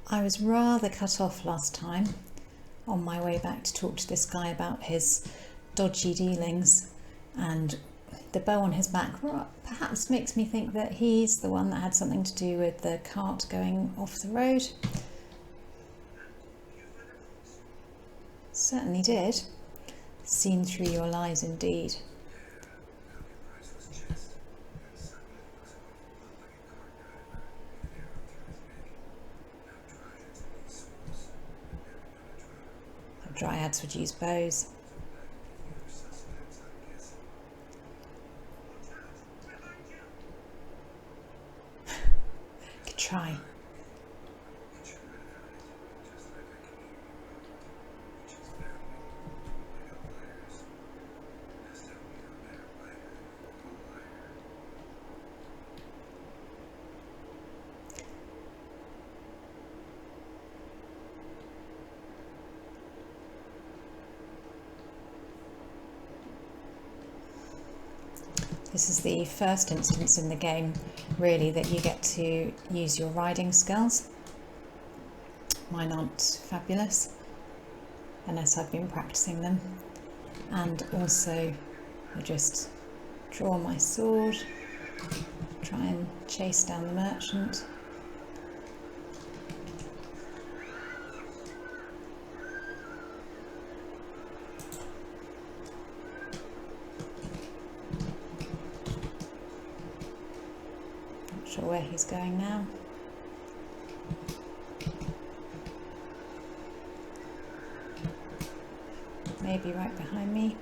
I was rather cut off last time on my way back to talk to this guy about his dodgy dealings, and the bow on his back perhaps makes me think that he's the one that had something to do with the cart going off the road. Certainly did. Seen through your lies indeed. Dryads would use bows. Could try. This is the first instance in the game, really, that you get to use your riding skills. Mine aren't fabulous, unless I've been practicing them. And also, I just draw my sword, try and chase down the merchant. Where he's going now. Maybe right behind me.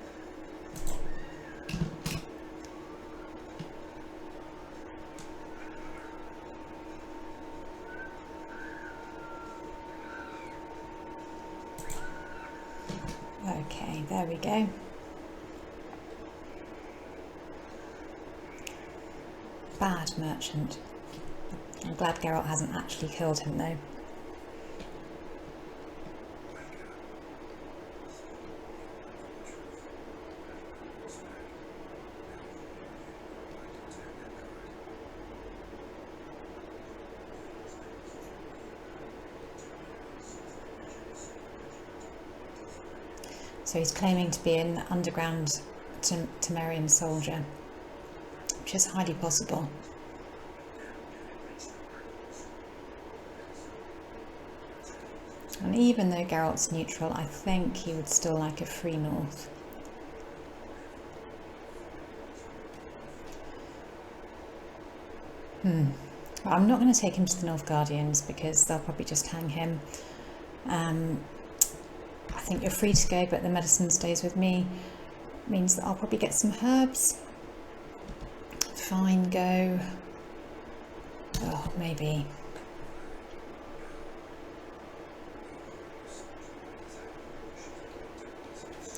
Okay, there we go. Bad merchant. I'm glad Geralt hasn't actually killed him though. So he's claiming to be an underground Temerian soldier, which is highly possible. And even though Geralt's neutral, I think he would still like a free north. Well, I'm not going to take him to the North Guardians because they'll probably just hang him. I think you're free to go, but the medicine stays with me. Means that I'll probably get some herbs. Fine, go. Oh, maybe.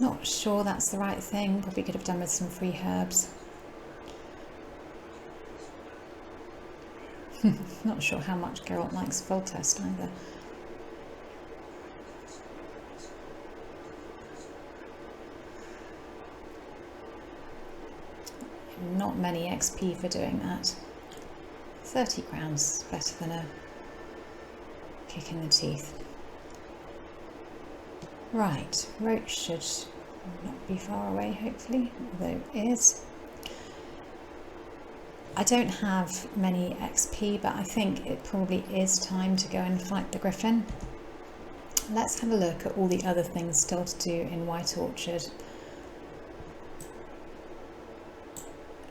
Not sure that's the right thing. Probably could have done with some free herbs. Not sure how much Geralt likes Foltest either. Not many XP for doing that. 30 crowns, better than a kick in the teeth. Right, Roach should not be far away, hopefully, although it is. I don't have many XP, but I think it probably is time to go and fight the Griffin. Let's have a look at all the other things still to do in White Orchard.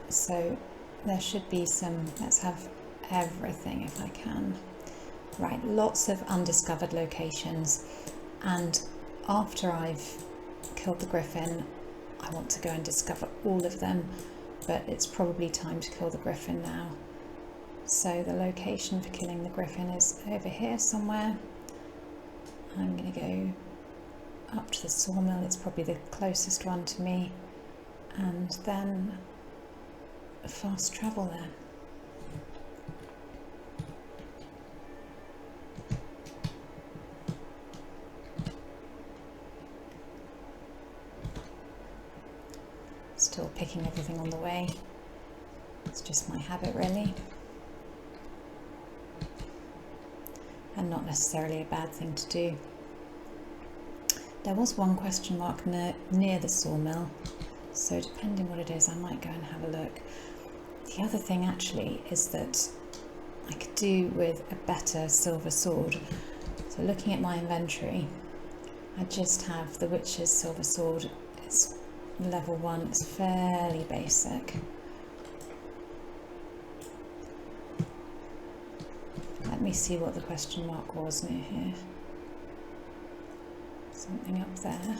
So there should be some, let's have everything if I can. Right, lots of undiscovered locations, and after I've killed the Griffin, I want to go and discover all of them, but it's probably time to kill the Griffin now. So the location for killing the Griffin is over here somewhere. I'm going to go up to the sawmill, it's probably the closest one to me, and then fast travel there. Still picking everything on the way. It's just my habit, really. and not necessarily a bad thing to do. There was one question mark near the sawmill, so depending what it is, I might go and have a look. The other thing actually is that I could do with a better silver sword. So looking at my inventory, I just have the Witch's silver sword. It's level 1, it's fairly basic. Let me see what the question mark was near here. Something up there.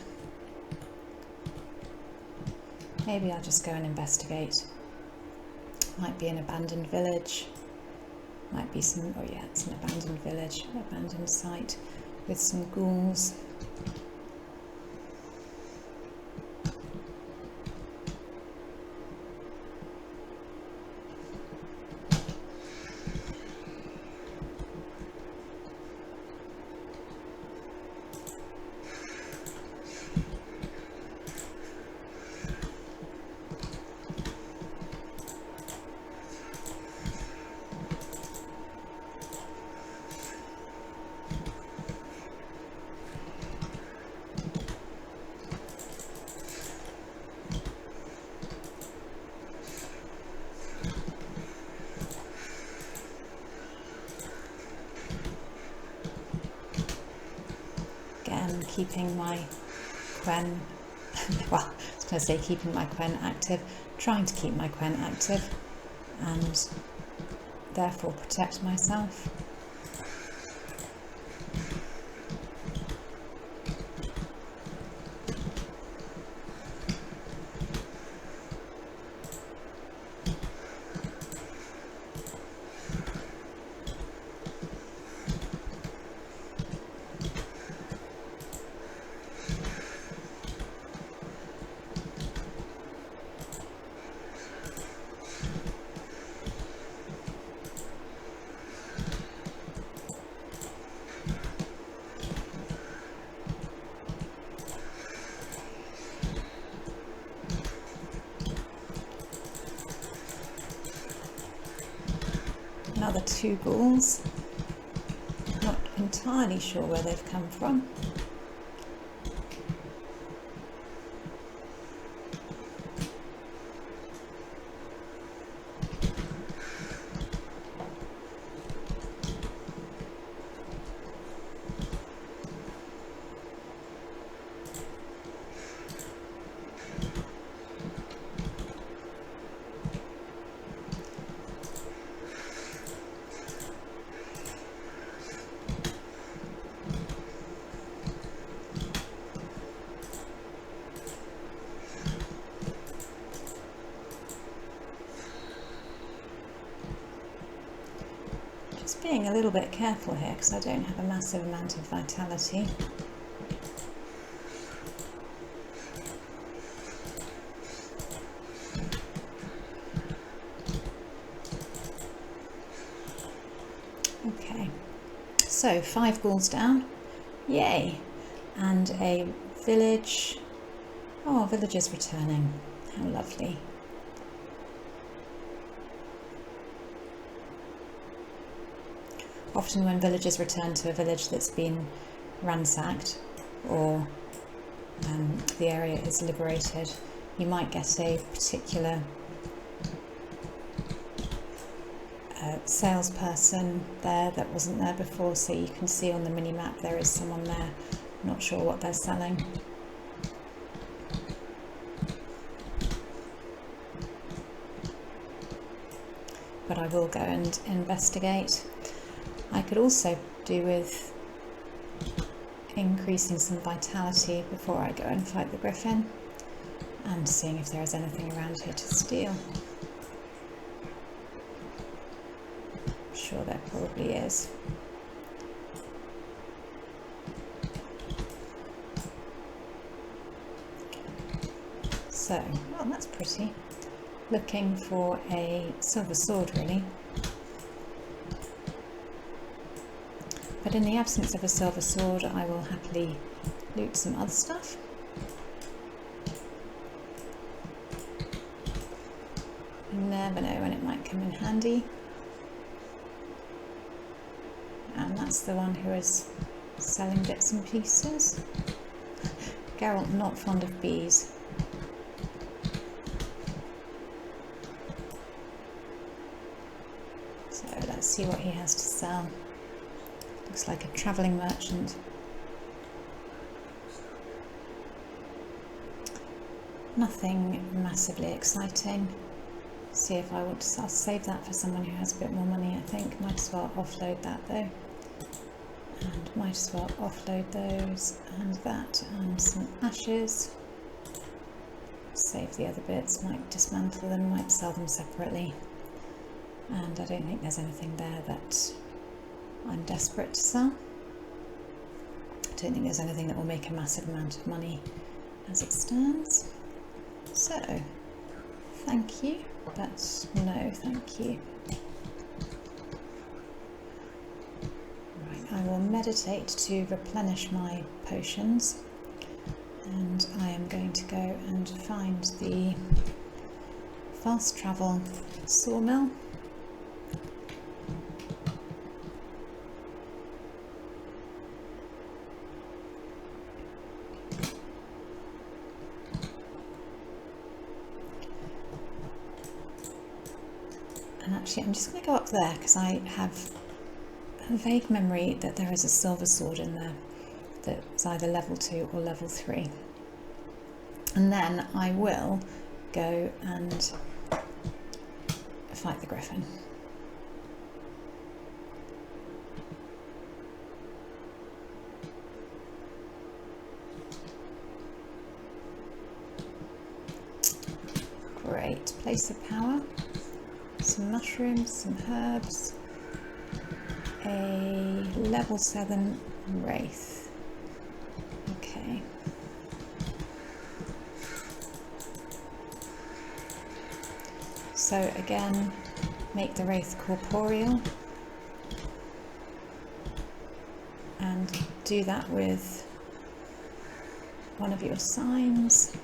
Maybe I'll just go and investigate. Might be an abandoned village. Might be some, oh yeah, it's an abandoned village, an abandoned site with some ghouls. Keeping my quen, well, I was going to say keeping my quen active, trying to keep my quen active and therefore protect myself. Another 2 ghouls. Not entirely sure where they've come from. Being a little bit careful here because I don't have a massive amount of vitality. Okay, so 5 ghouls down, yay, and a village. Oh, a village is returning, how lovely. Often when villagers return to a village that's been ransacked or the area is liberated, you might get a particular salesperson there that wasn't there before, so you can see on the mini-map there is someone there. I'm not sure what they're selling. But I will go and investigate. I could also do with increasing some vitality before I go and fight the Griffin and seeing if there is anything around here to steal. I'm sure there probably is. So, oh, that's pretty. Looking for a silver sword really. But in the absence of a silver sword, I will happily loot some other stuff. You never know when it might come in handy. And that's the one who is selling bits and pieces. Geralt, not fond of bees. So let's see what he has to sell. Looks like a travelling merchant. Nothing massively exciting. See if I want to, I'll save that for someone who has a bit more money, I think. Might as well offload that though. And might as well offload those and that and some ashes. Save the other bits, might dismantle them, might sell them separately. And I don't think there's anything there that I'm desperate to sell. I don't think there's anything that will make a massive amount of money as it stands. So, thank you, but no thank you. Right, I will meditate to replenish my potions, and I am going to go and find the fast travel sawmill. And actually I'm just going to go up there because I have a vague memory that there is a silver sword in there that's either level 2 or level 3. And then I will go and fight the Griffin. Great, place of power. Some mushrooms, some herbs, a level 7 wraith. Okay. So again, make the wraith corporeal and do that with one of your signs.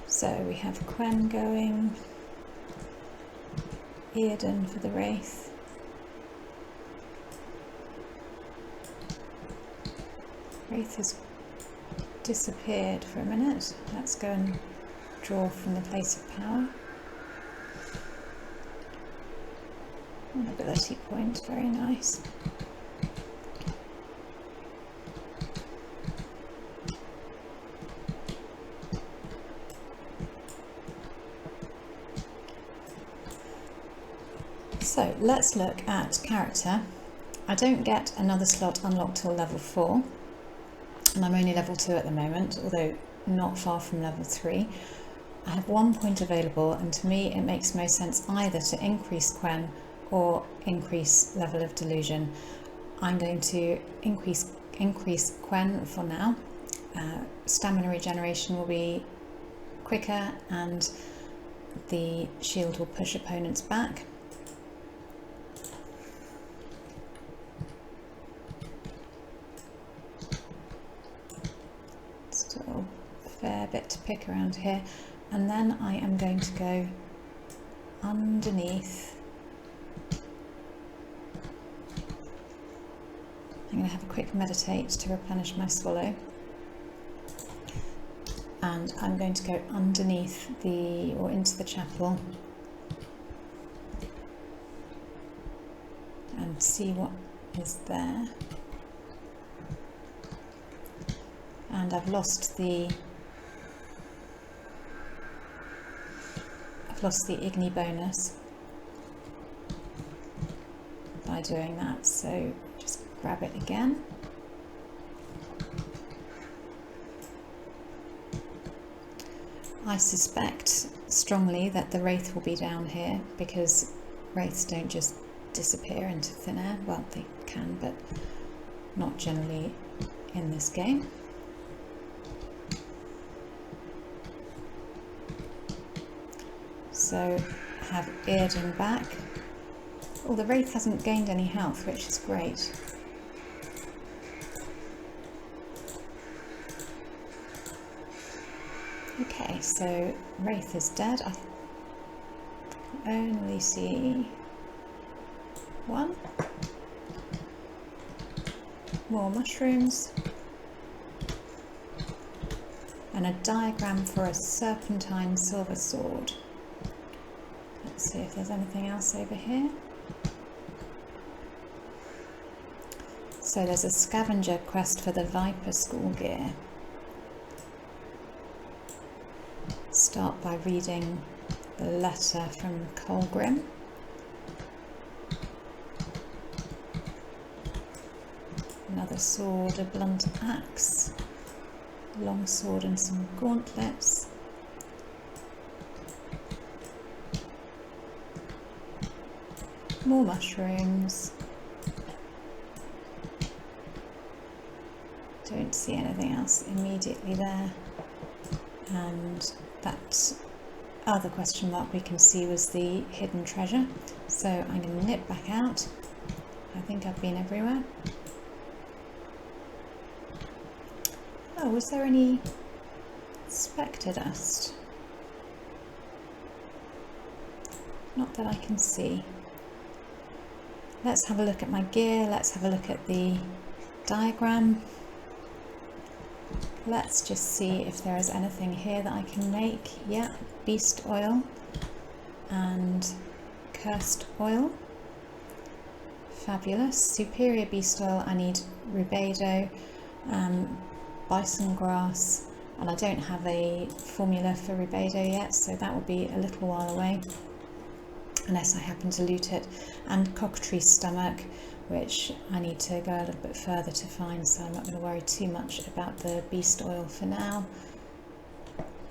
So we have Quen going, Earden for the wraith. Wraith has disappeared for a minute. Let's go and draw from the place of power. An ability point, very nice. So let's look at character. I don't get another slot unlocked till level 4, and I'm only level 2 at the moment, although not far from level 3. I have 1 point available, and to me it makes most sense either to increase Quen or increase level of delusion. I'm going to increase Quen for now. Stamina regeneration will be quicker and the shield will push opponents back. Still a fair bit to pick around here, and then I am going to go underneath. I'm going to have a quick meditate to replenish my swallow, and I'm going to go underneath into the chapel and see what is there. And I've lost the Igni bonus by doing that, so just grab it again. I suspect strongly that the wraith will be down here because wraiths don't just disappear into thin air. Well, they can, but not generally in this game. So have Earden back. Oh, the Wraith hasn't gained any health, which is great. Okay, so Wraith is dead. I only see one. More mushrooms. And a diagram for a serpentine silver sword. Let's see if there's anything else over here. So there's a scavenger quest for the Viper school gear. Start by reading the letter from Colgrim. Another sword, a blunt axe, long sword and some gauntlets. More mushrooms. Don't see anything else immediately there. And that other question mark we can see was the hidden treasure. So I'm going to nip back out. I think I've been everywhere. Oh, was there any spectre dust? Not that I can see. Let's have a look at my gear. Let's have a look at the diagram. Let's just see if there is anything here that I can make. Yeah, beast oil and cursed oil. Fabulous. Superior beast oil, I need rubedo, bison grass, and I don't have a formula for rubedo yet, so that will be a little while away unless I happen to loot it. And cockatrice stomach, which I need to go a little bit further to find, so I'm not going to worry too much about the beast oil for now.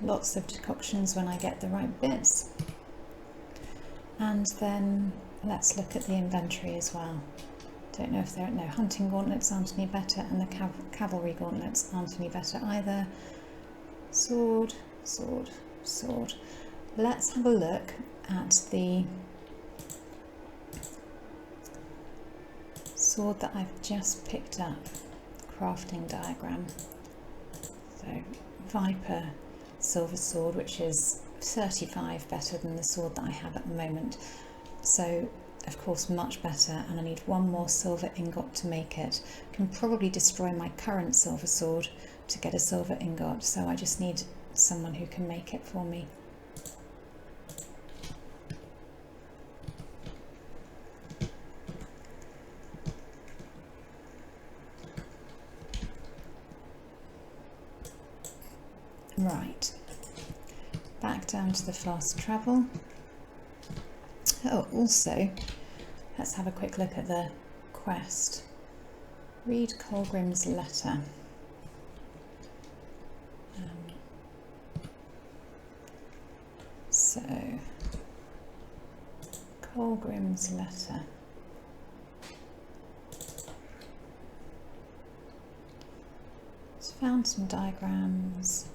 Lots of decoctions when I get the right bits. And then let's look at the inventory as well. Don't know if there are no hunting gauntlets aren't any better, and the cavalry gauntlets aren't any better either. Sword, sword, sword. Let's have a look at the sword that I've just picked up. Crafting diagram. So Viper silver sword, which is 35 better than the sword that I have at the moment. So of course much better, and I need one more silver ingot to make it. I can probably destroy my current silver sword to get a silver ingot, so I just need someone who can make it for me. Right, back down to the fast travel. Oh, also, let's have a quick look at the quest. Read Colgrim's letter. So, Colgrim's letter. Just found some diagrams,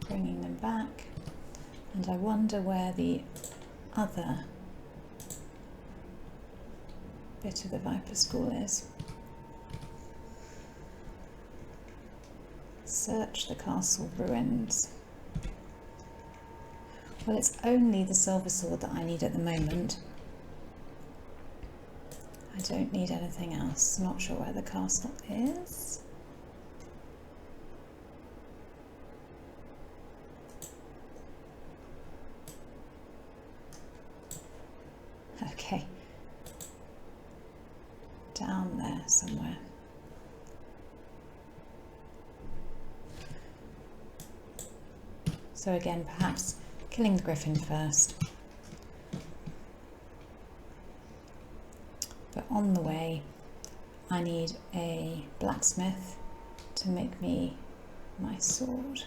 bringing them back, and I wonder where the other bit of the Viper School is. Search the castle ruins. Well, it's only the silver sword that I need at the moment. I don't need anything else. Not sure where the castle is. Okay. Down there somewhere. So again, perhaps killing the Griffin first. But on the way, I need a blacksmith to make me my sword.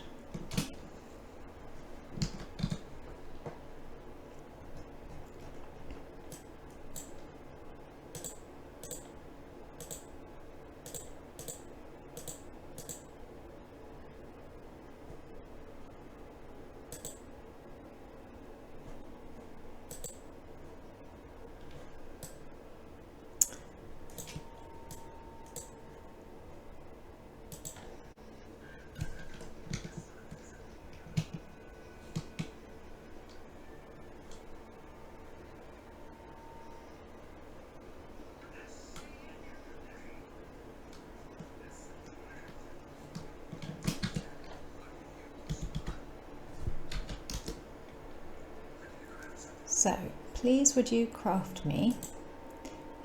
So please would you craft me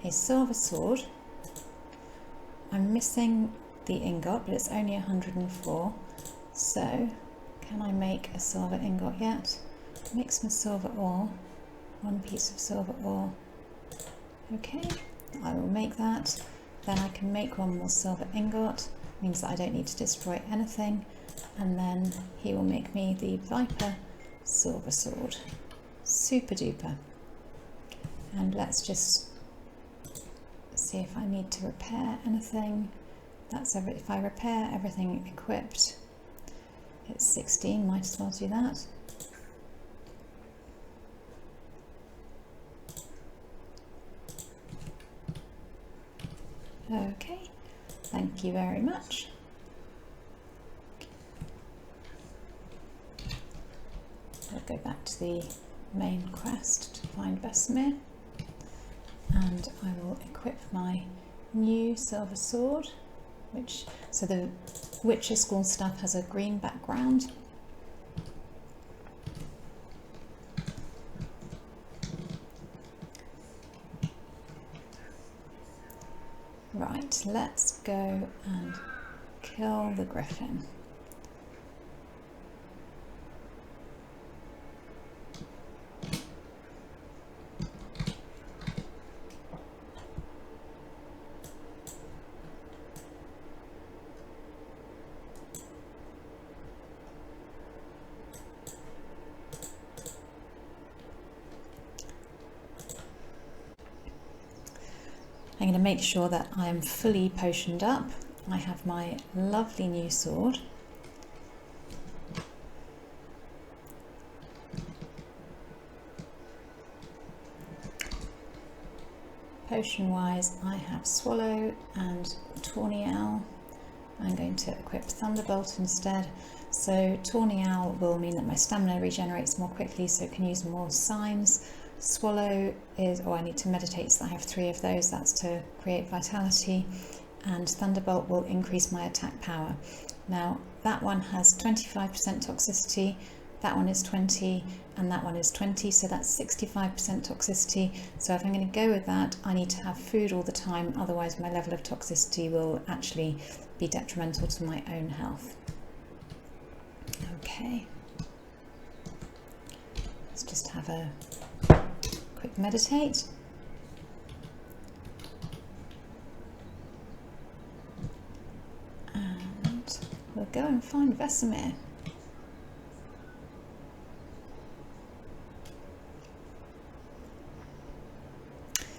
a silver sword. I'm missing the ingot, but it's only 104. So can I make a silver ingot yet? Mix my silver ore, 1 piece of silver ore. Okay, I will make that. Then I can make 1 more silver ingot, means that I don't need to destroy anything. And then he will make me the Viper silver sword. Super duper. And let's just see if I need to repair anything. That's if I repair everything equipped, it's 16, might as well do that. Okay, thank you very much. I'll go back to the main quest to find Vizima, and I will equip my new silver sword, so the Witcher School stuff has a green background. Right, let's go and kill the Griffin. I'm going to make sure that I am fully potioned up. I have my lovely new sword. Potion wise, I have Swallow and Tawny Owl. I'm going to equip Thunderbolt instead. So Tawny Owl will mean that my stamina regenerates more quickly, so can use more signs. Swallow is, I need to meditate, so I have 3 of those, that's to create vitality, and Thunderbolt will increase my attack power. Now that one has 25% toxicity, that one is 20, and that one is 20, so that's 65% toxicity. So if I'm going to go with that, I need to have food all the time, otherwise my level of toxicity will actually be detrimental to my own health. Okay, let's just have a quick meditate. And we'll go and find Vizima.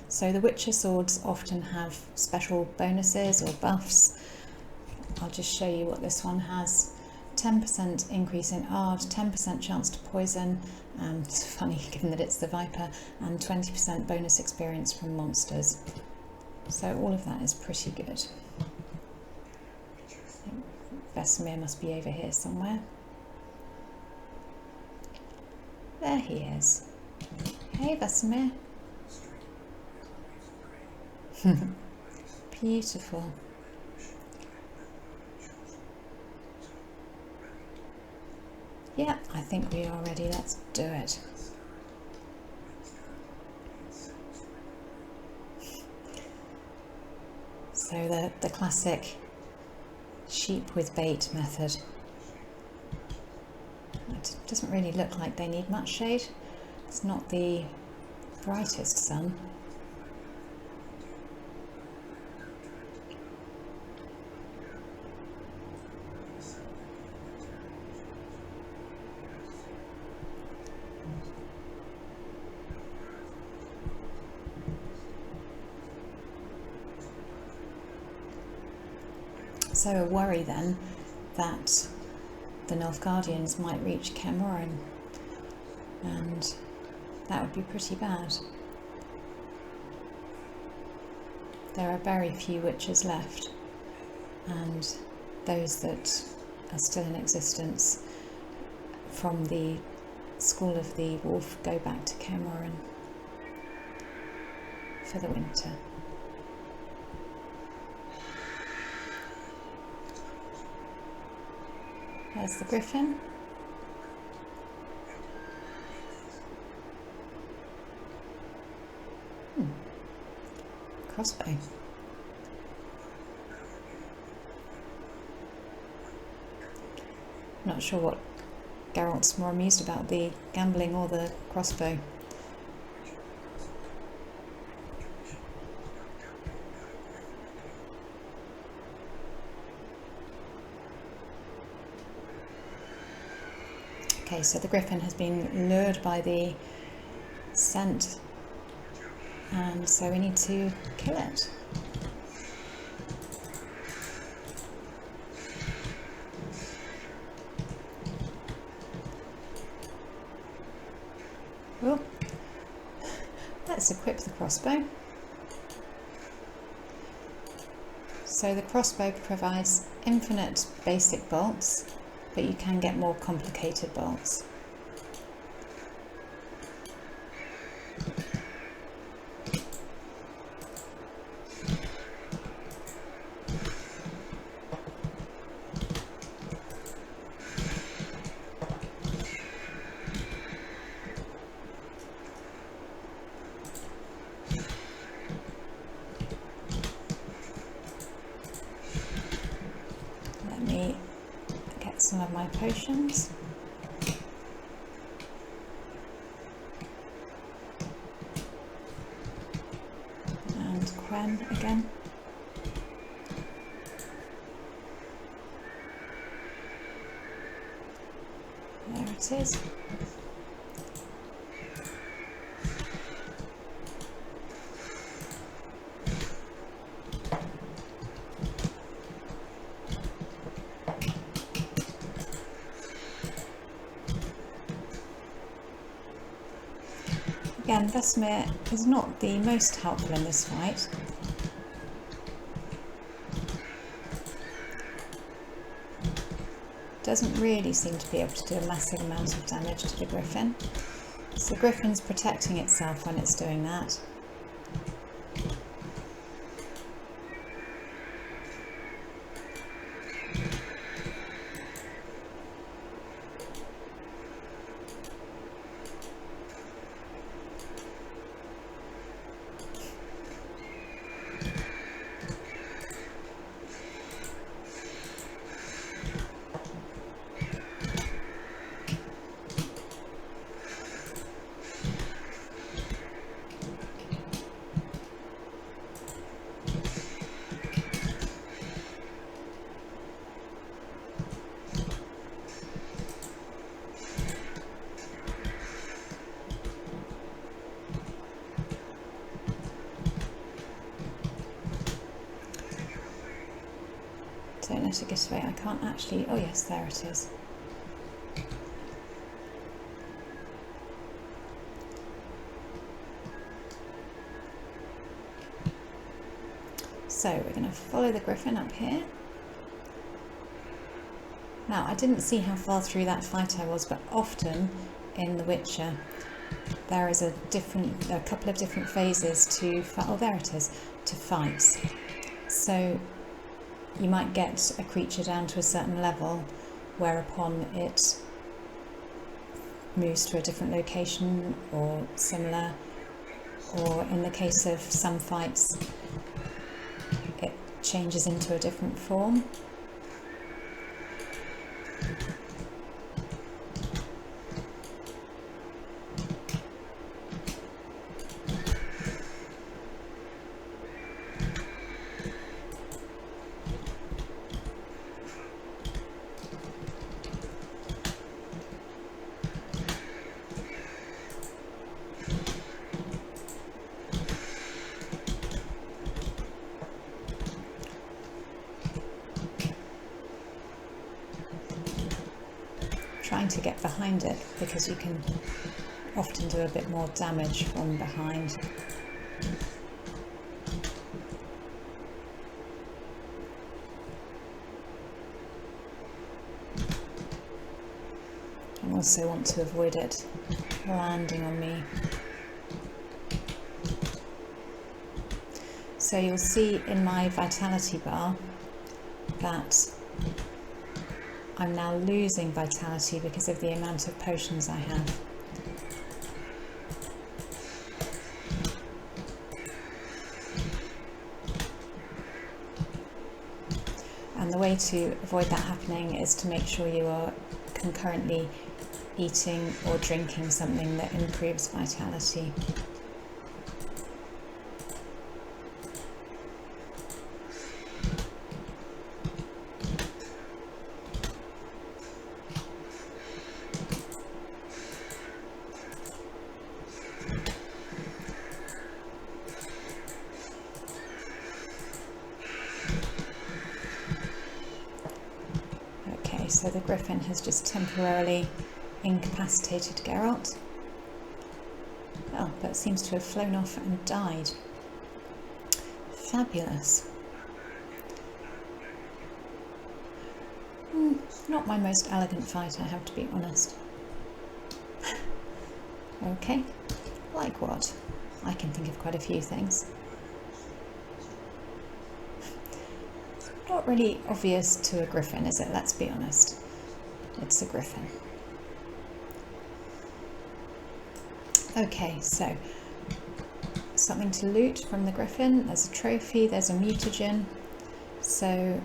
So the Witcher swords often have special bonuses or buffs. I'll just show you what this one has. 10% increase in ARD, 10% chance to poison, it's funny given that it's the Viper, and 20% bonus experience from monsters. So all of that is pretty good. I think Vizima must be over here somewhere. There he is. Hey Vizima. Beautiful. Yeah, I think we are ready. Let's do it. So the classic sheep with bait method. It doesn't really look like they need much shade. It's not the brightest sun. So a worry then that the Nilfgaardians might reach Emhyr, and that would be pretty bad. There are very few witches left, and those that are still in existence from the School of the Wolf go back to Emhyr for the winter. There's the Griffin. crossbow. Not sure what Geralt's more amused about, the gambling or the crossbow. Okay, so the Griffin has been lured by the scent, and so we need to kill it. Oh, let's equip the crossbow. So the crossbow provides infinite basic bolts, but you can get more complicated bolts. Let me get some of my potions. And Quen again. There it is. Again, Vizima is not the most helpful in this fight. Doesn't really seem to be able to do a massive amount of damage to the Griffin. So the Griffin's protecting itself when it's doing that. Don't let it get away. I can't actually... Oh yes, there it is. So we're going to follow the Griffin up here. Now, I didn't see how far through that fight I was, but often in The Witcher there is a couple of different phases to... Oh, there it is, to fights. So you might get a creature down to a certain level, whereupon it moves to a different location or similar, or in the case of some fights it changes into a different form. Trying to get behind it because you can often do a bit more damage from behind. I also want to avoid it landing on me. So you'll see in my vitality bar that I'm now losing vitality because of the amount of potions I have. and the way to avoid that happening is to make sure you are concurrently eating or drinking something that improves vitality. So the Griffin has just temporarily incapacitated Geralt. Oh, but seems to have flown off and died. Fabulous. Not my most elegant fight, I have to be honest. Okay, like what? I can think of quite a few things. Not really obvious to a Griffin, is it? Let's be honest. It's a Griffin. Okay, so something to loot from the Griffin. There's a trophy, there's a mutagen. So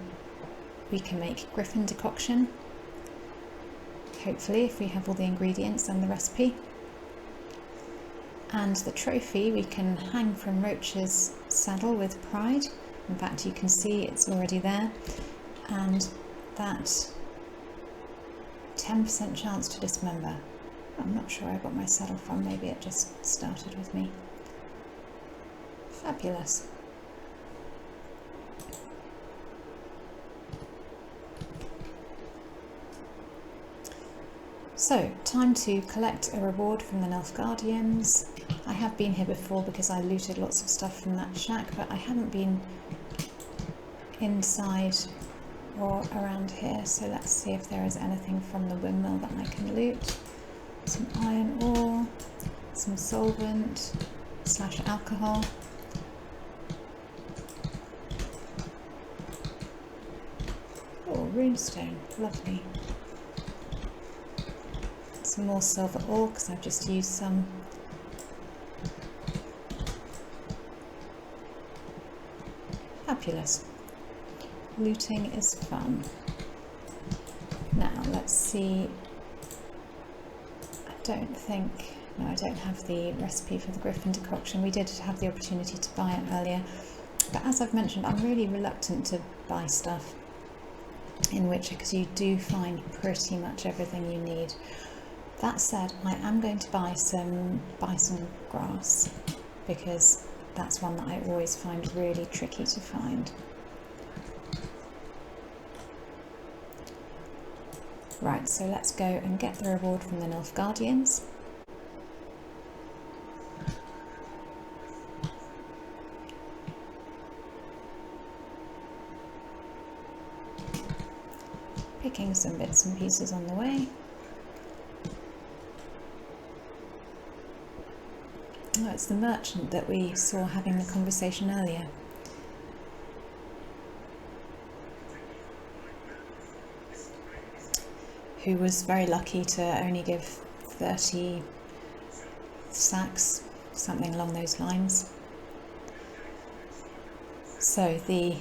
we can make Griffin decoction. Hopefully, if we have all the ingredients and the recipe. And the trophy we can hang from Roach's saddle with pride. In fact, you can see it's already there, and that 10% chance to dismember. I'm not sure where I got my saddle from, maybe it just started with me. Fabulous. So, time to collect a reward from the Nilfgaardians. I have been here before because I looted lots of stuff from that shack, but I haven't been inside or around here, so let's see if there is anything from the windmill that I can loot. Some iron ore, some solvent / alcohol. Oh, runestone, lovely. Some more silver ore because I've just used some. Fabulous. Looting is fun. Now let's see. I don't have the recipe for the Griffin decoction. We did have the opportunity to buy it earlier, but as I've mentioned, I'm really reluctant to buy stuff in Witcher because you do find pretty much everything you need. That said, I am going to buy some bison grass because that's one that I always find really tricky to find. Right, so let's go and get the reward from the Nilfgaardians. Picking some bits and pieces on the way. Oh, it's the merchant that we saw having the conversation earlier. Who was very lucky to only give 30 sacks, something along those lines. So the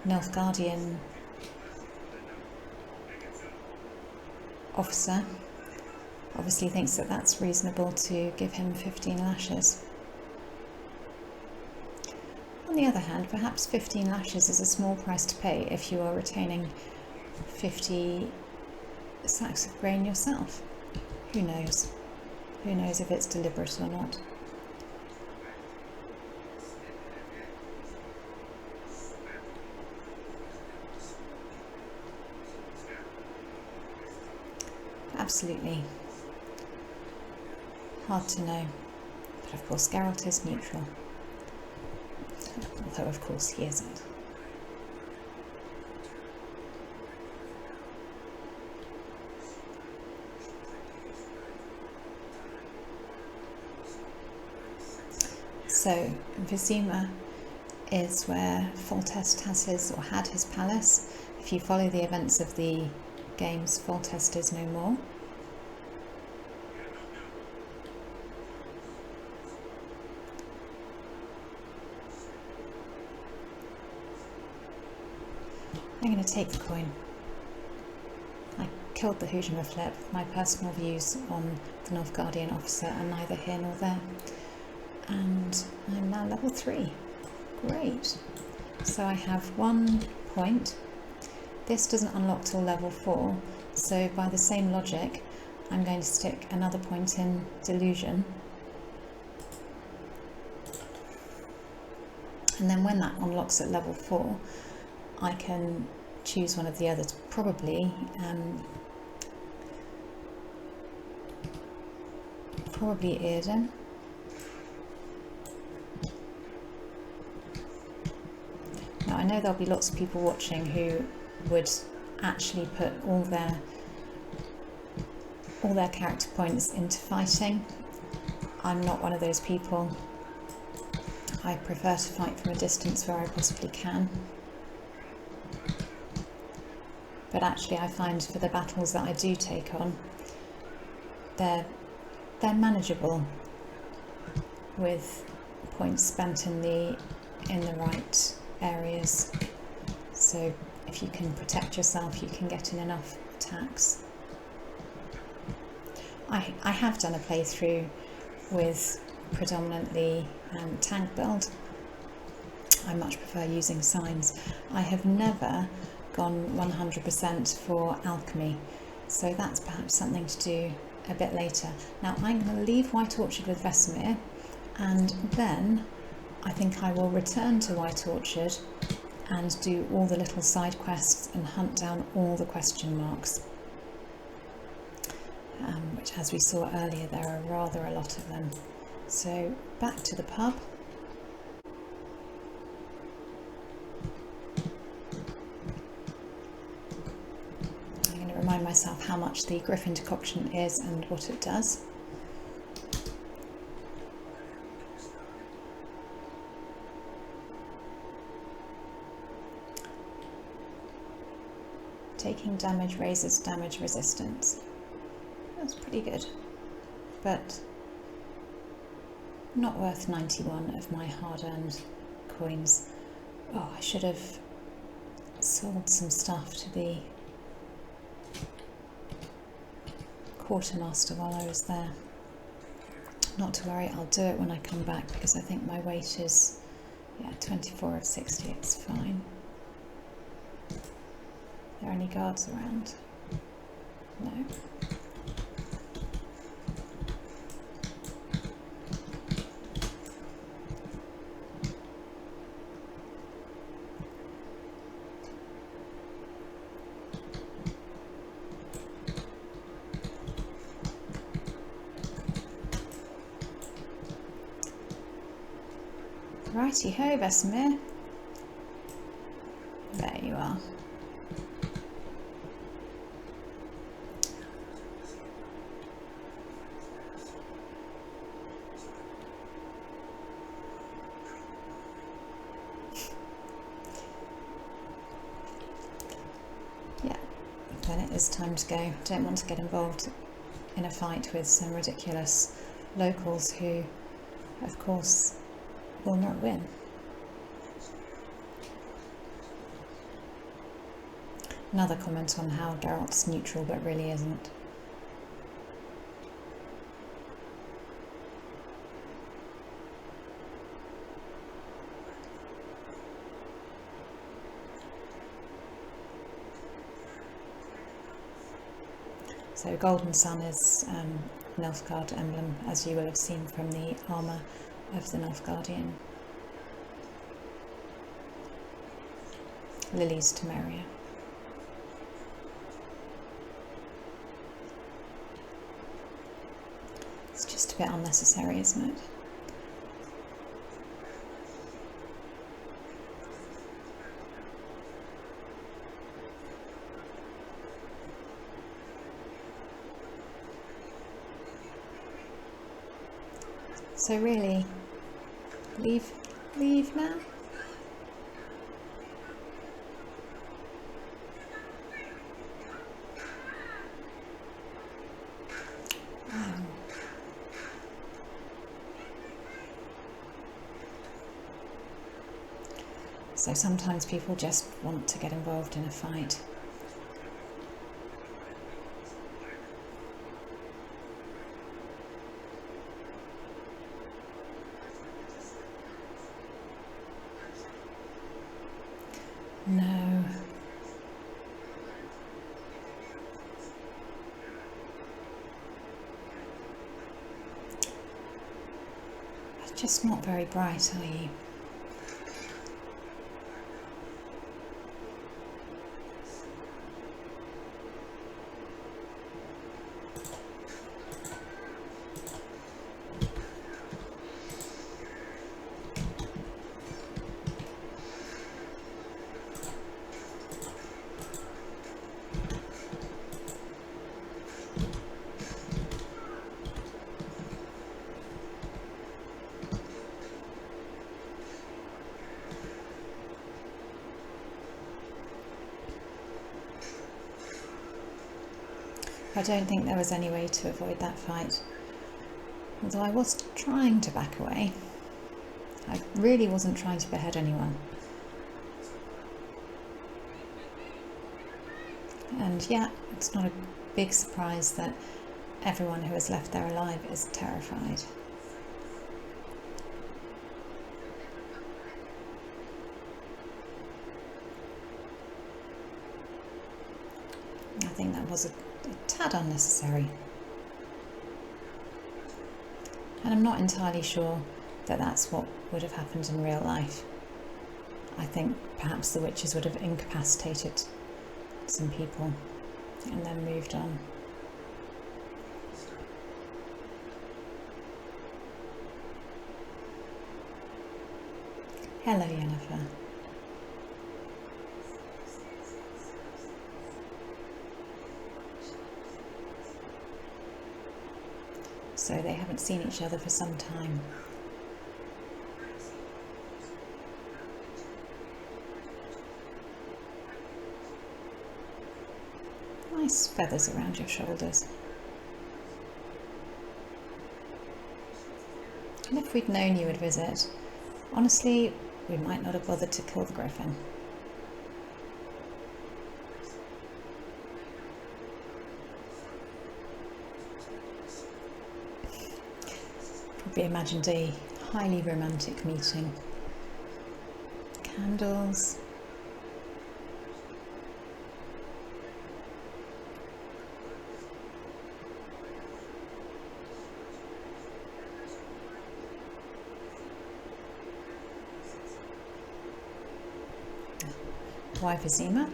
Nilfgaardian officer obviously thinks that that's reasonable to give him 15 lashes. On the other hand, perhaps 15 lashes is a small price to pay if you are retaining 50 sacks of grain yourself. Who knows? Who knows if it's deliberate or not? Absolutely. Hard to know. But of course Geralt is neutral. Although of course he isn't. So Vizima is where Foltest had his palace. If you follow the events of the games, Foltest is no more. I'm going to take the coin. I killed the Hujima flip. My personal views on the Nilfgaardian officer are neither here nor there. And I'm now level 3. Great. So I have 1 point. This doesn't unlock till level 4, so by the same logic, I'm going to stick another point in Delusion. And then when that unlocks at level 4, I can choose one of the others, probably Earden. Now I know there'll be lots of people watching who would actually put all their character points into fighting. I'm not one of those people. I prefer to fight from a distance where I possibly can. But actually I find for the battles that I do take on, they're manageable with points spent in the right areas. So if you can protect yourself, you can get in enough attacks. I have done a playthrough with predominantly tank build. I much prefer using signs. I have never gone 100% for alchemy, so that's perhaps something to do a bit later. Now I'm going to leave White Orchard with Vizima, and then I think I will return to White Orchard and do all the little side quests and hunt down all the question marks, which, as we saw earlier, there are rather a lot of them. So back to the pub. I'm going to remind myself how much the Griffin decoction is and what it does. Taking damage raises damage resistance. That's pretty good, but not worth 91 of my hard-earned coins. Oh, I should have sold some stuff to the quartermaster while I was there. Not to worry, I'll do it when I come back, because I think my weight is, yeah, 24 of 60, it's fine. Are there any guards around? No. Righty ho, Vizima. There you are. Yeah, then it is time to go. Don't want to get involved in a fight with some ridiculous locals who, of course, will not win. Another comment on how Geralt's neutral but really isn't. So Golden Sun is Nilfgaard emblem, as you will have seen from the armour of the Nilfgaardian. Lily's Temeria. It's just a bit unnecessary, isn't it? So really, leave now? So sometimes people just want to get involved in a fight. No. Just not very bright, are you? I don't think there was any way to avoid that fight. Although I was trying to back away. I really wasn't trying to behead anyone. And yeah, it's not a big surprise that everyone who is left there alive is terrified. I think that was a tad unnecessary. And I'm not entirely sure that that's what would have happened in real life. I think perhaps the witches would have incapacitated some people and then moved on. Hello, Yennefer. So they haven't seen each other for some time. Nice feathers around your shoulders. And if we'd known you would visit, honestly, we might not have bothered to kill the Griffin. Probably imagined a highly romantic meeting. Candles. Why Vizima?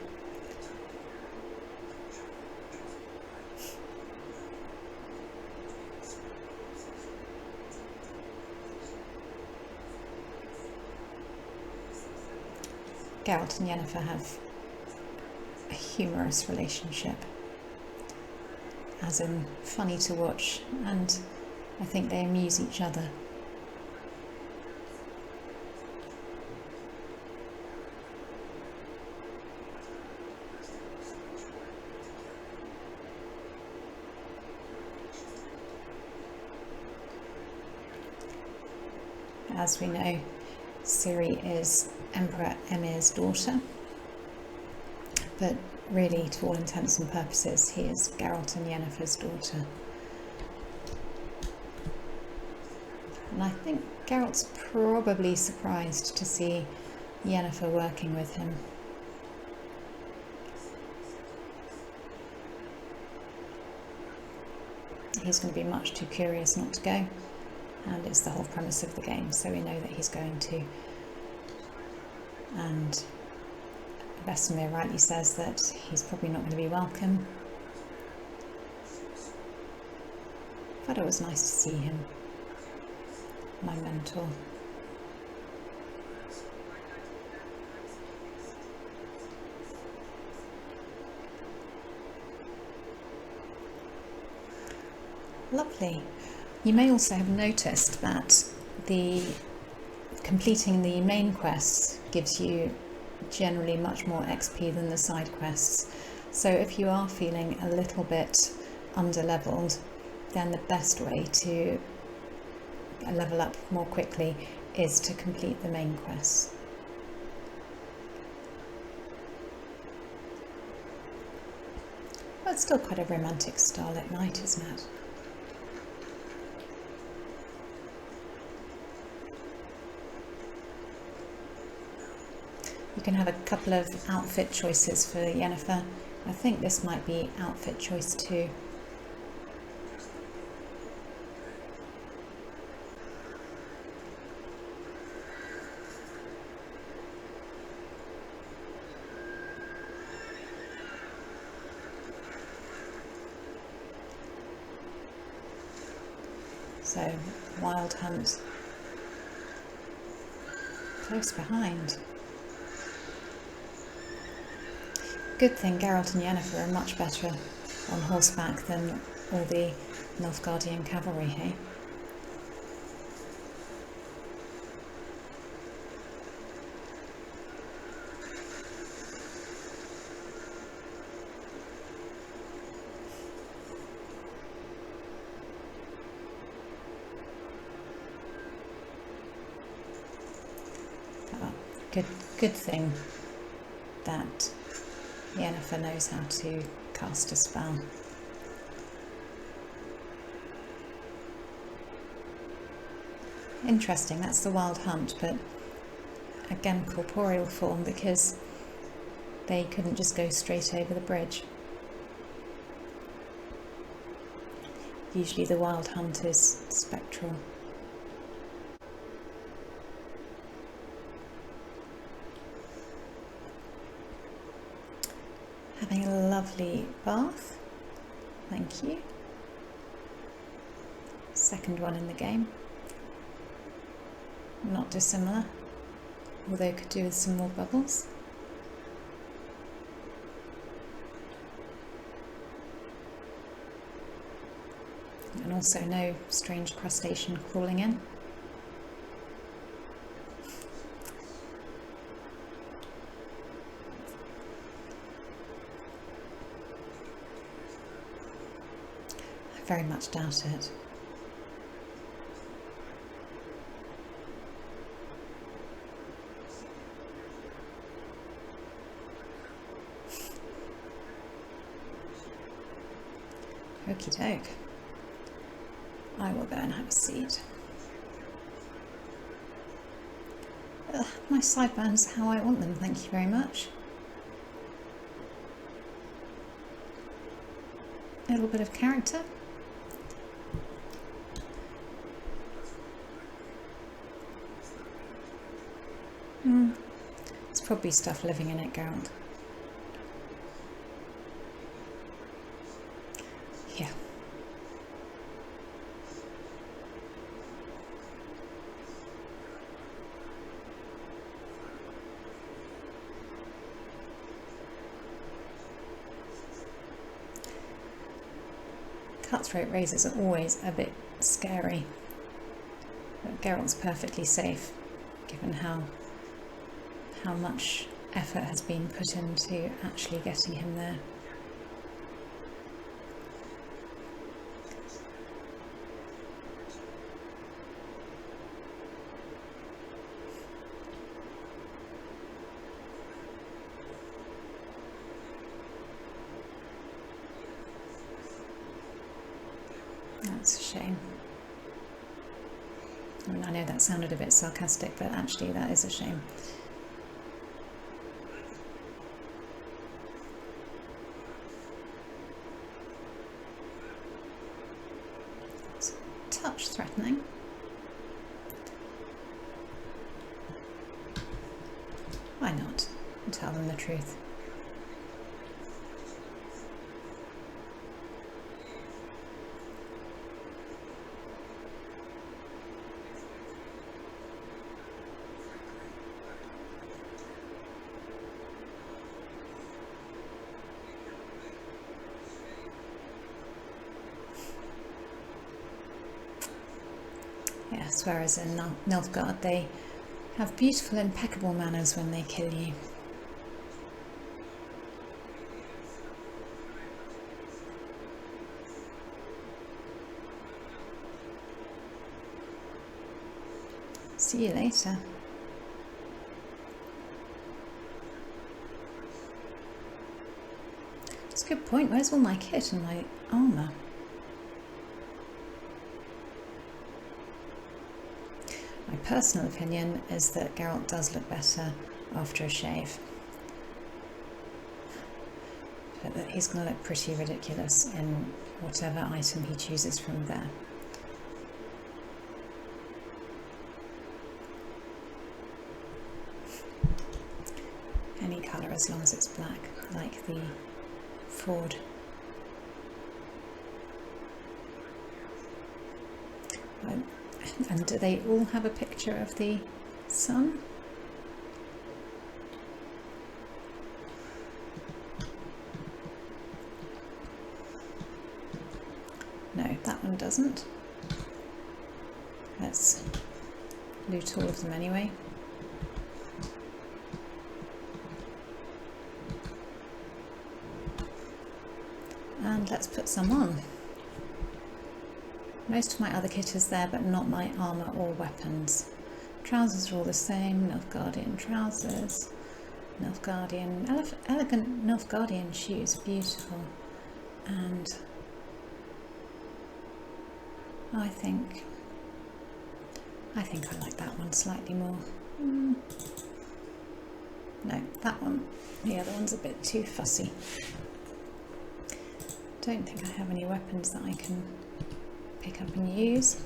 Geralt and Yennefer have a humorous relationship, as in funny to watch, and I think they amuse each other. As we know, Ciri is Emperor Emhyr's daughter, but really, to all intents and purposes, he is Geralt and Yennefer's daughter. And I think Geralt's probably surprised to see Yennefer working with him. He's going to be much too curious not to go. And it's the whole premise of the game, so we know that he's going to. And Vesemir rightly says that he's probably not going to be welcome. But it was nice to see him, my mentor. Lovely. You may also have noticed that completing the main quests gives you generally much more XP than the side quests. So if you are feeling a little bit under-leveled, then the best way to level up more quickly is to complete the main quests. That's still quite a romantic starlit night, isn't it? You can have a couple of outfit choices for Yennefer. I think this might be outfit choice 2. So, Wild Hunt close behind. Good thing Geralt and Yennefer are much better on horseback than all the Nilfgaardian cavalry, hey? Good thing that Yennefer knows how to cast a spell. Interesting, that's the Wild Hunt, but again corporeal form because they couldn't just go straight over the bridge. Usually the Wild Hunt is spectral. Having a lovely bath, thank you. Second one in the game. Not dissimilar, although could do with some more bubbles. And also no strange crustacean crawling in. I very much doubt it. Okie doke. I will go and have a seat. Ugh, my sideburns how I want them, thank you very much. A little bit of character. There's probably stuff living in it, Geralt. Yeah. Cutthroat razors are always a bit scary, but Geralt's perfectly safe, given how much effort has been put into actually getting him there. That's a shame. I mean, I know that sounded a bit sarcastic, but actually that is a shame. It's a touch threatening. Why not? I'll tell them the truth. Yes, whereas in Nilfgaard they have beautiful, impeccable manners when they kill you. See you later. That's a good point. Where's all my kit and my armour? My personal opinion is that Geralt does look better after a shave. But that he's going to look pretty ridiculous in whatever item he chooses from there. Any colour as long as it's black, like the Ford. And do they all have a picture of the sun? No, that one doesn't. Let's loot all of them anyway. And let's put some on. Most of my other kit is there, but not my armour or weapons. Trousers are all the same, Nilfgaardian trousers, Nilfgaardian, elegant Nilfgaardian shoes, beautiful. And I think I like that one slightly more. No, that one, the other one's a bit too fussy. Don't think I have any weapons that I can pick up and use.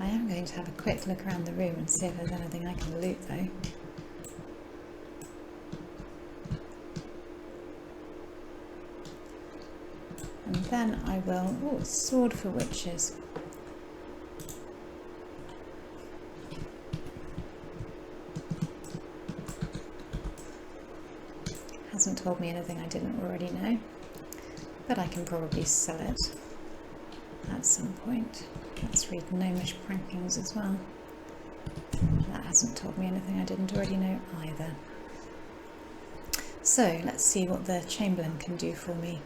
I am going to have a quick look around the room and see if there's anything I can loot though. And then I will... oh, a sword for witches. Hasn't told me anything I didn't already know, but I can probably sell it at some point. Let's read Gnomish Prankings as well. That hasn't told me anything I didn't already know either. So let's see what the Chamberlain can do for me.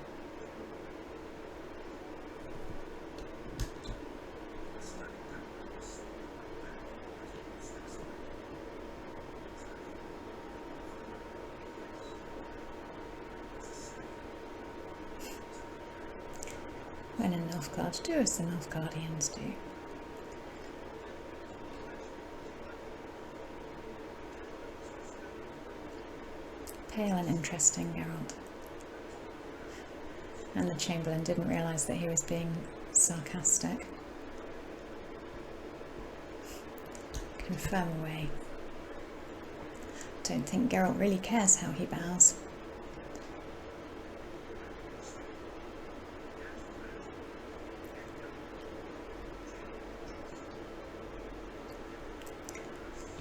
When in Nilfgaard, do as the Nilfgaardians do. Pale and interesting, Geralt. And the Chamberlain didn't realise that he was being sarcastic. Confirm away. Don't think Geralt really cares how he bows.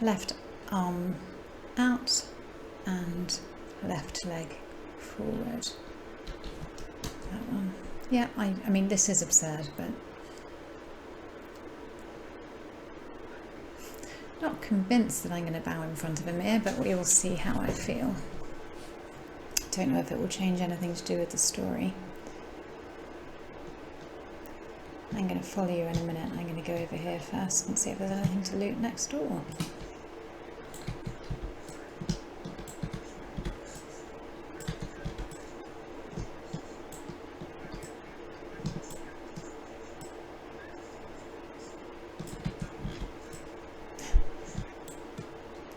Left arm out and left leg forward. That one. Yeah, I mean this is absurd, but not convinced that I'm going to bow in front of Emhyr, but we will see how I feel. Don't know if it will change anything to do with the story. I'm going to follow you in a minute. I'm going to go over here first and see if there's anything to loot next door.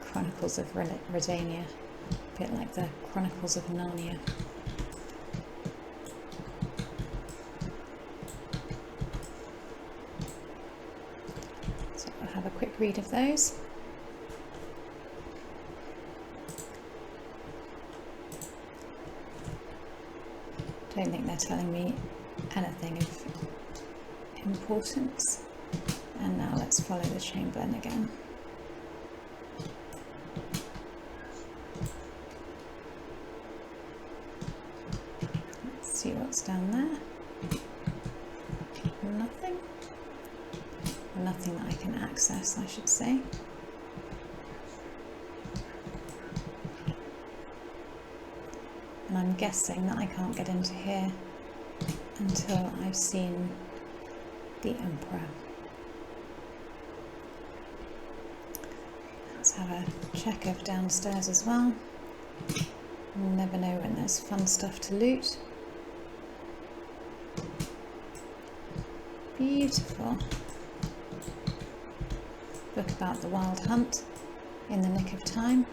Chronicles of Redania, a bit like the Chronicles of Narnia. So I'll have a quick read of those. Don't think they're telling me anything of importance. And now let's follow the Chamberlain again. See what's down there. Nothing. Or nothing that I can access, I should say. And I'm guessing that I can't get into here until I've seen the Emperor. Let's have a check of downstairs as well. You never know when there's fun stuff to loot. Beautiful. Book about the wild hunt in the nick of time.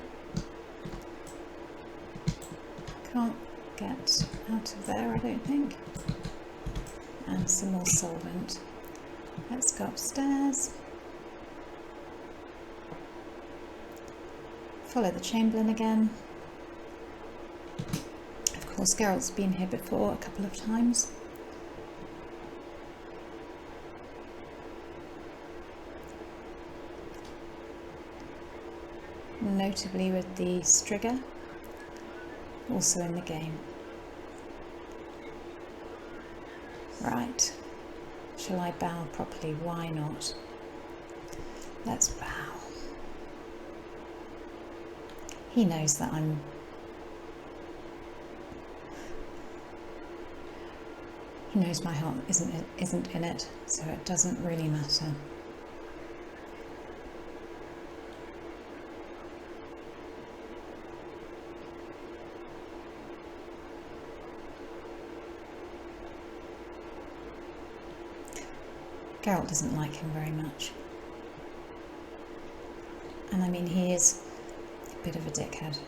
Can't get out of there, I don't think. And some more solvent. Let's go upstairs. Follow the Chamberlain again. Of course, Geralt's been here before a couple of times. Notably with the Striga, also in the game. Right, shall I bow properly? Why not? Let's bow. He knows that he knows my heart isn't in it, so it doesn't really matter. Geralt doesn't like him very much. And I mean, he is a bit of a dickhead.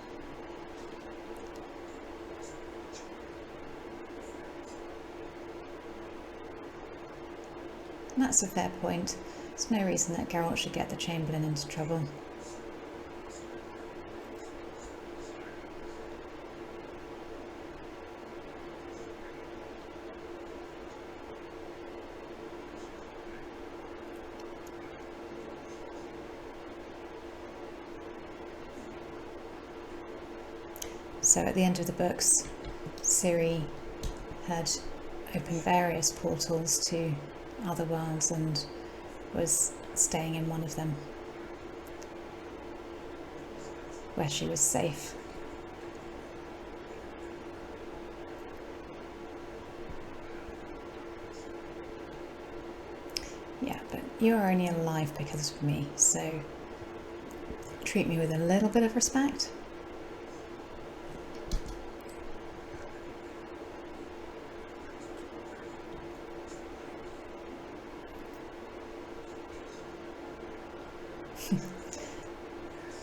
And that's a fair point. There's no reason that Geralt should get the Chamberlain into trouble. So at the end of the books, Ciri had opened various portals to other worlds and was staying in one of them, where she was safe. Yeah, but you are only alive because of me, so treat me with a little bit of respect.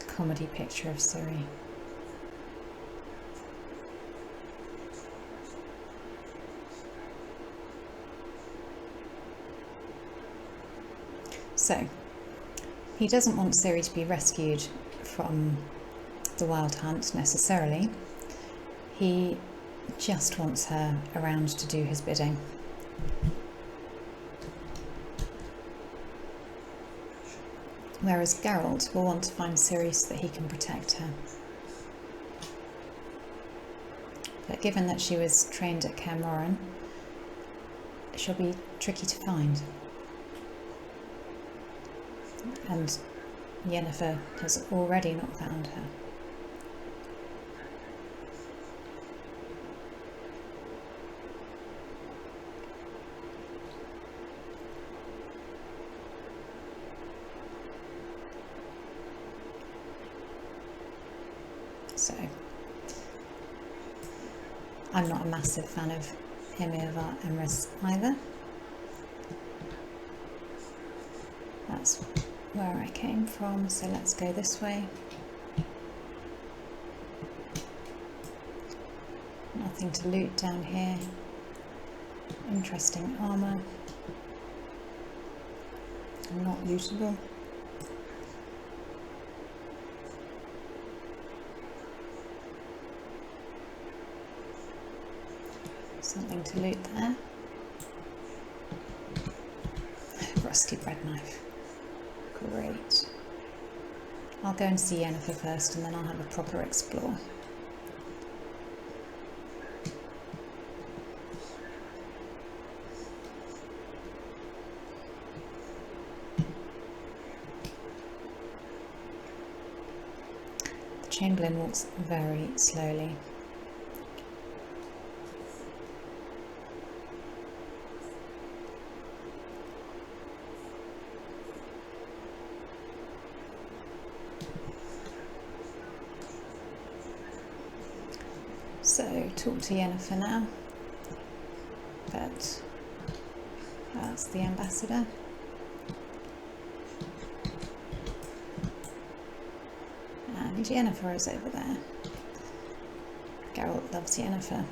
Comedy picture of Ciri. So, he doesn't want Ciri to be rescued from the wild hunt necessarily. He just wants her around to do his bidding. Whereas Geralt will want to find Ciri so that he can protect her. But given that she was trained at Kaer Morhen, she'll be tricky to find. And Yennefer has already not found her. So, I'm not a massive fan of Emhyr Emreis either. That's where I came from, so let's go this way. Nothing to loot down here. Interesting armour. Not lootable. Something to loot there. Rusty bread knife. Great. I'll go and see Yennefer first and then I'll have a proper explore. The Chamberlain walks very slowly. So, talk to Yennefer now. Perfect. That's the ambassador. And Yennefer is over there. Geralt loves Yennefer.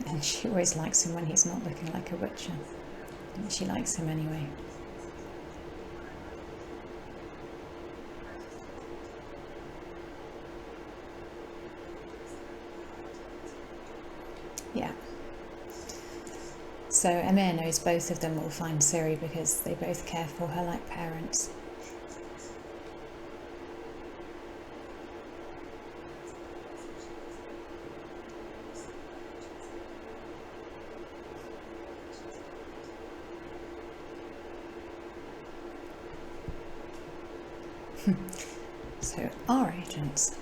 And she always likes him when he's not looking like a witcher. And she likes him anyway. Yeah. So Emhyr knows both of them will find Ciri because they both care for her like parents. So our agents.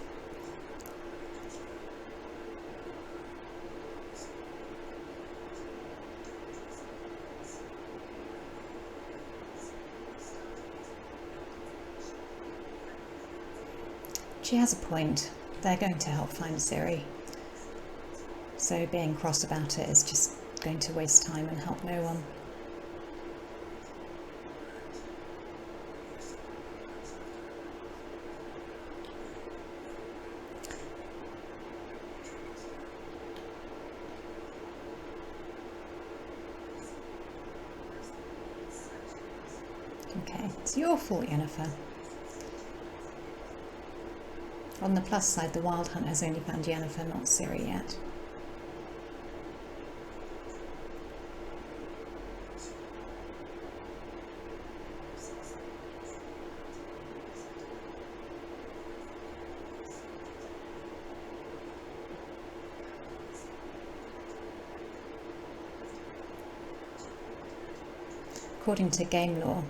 She has a point. They're going to help find Ciri. So being cross about it is just going to waste time and help no one. Okay, it's your fault, Yennefer. On the plus side, the Wild Hunt has only found Yennefer, not Ciri yet. According to game lore,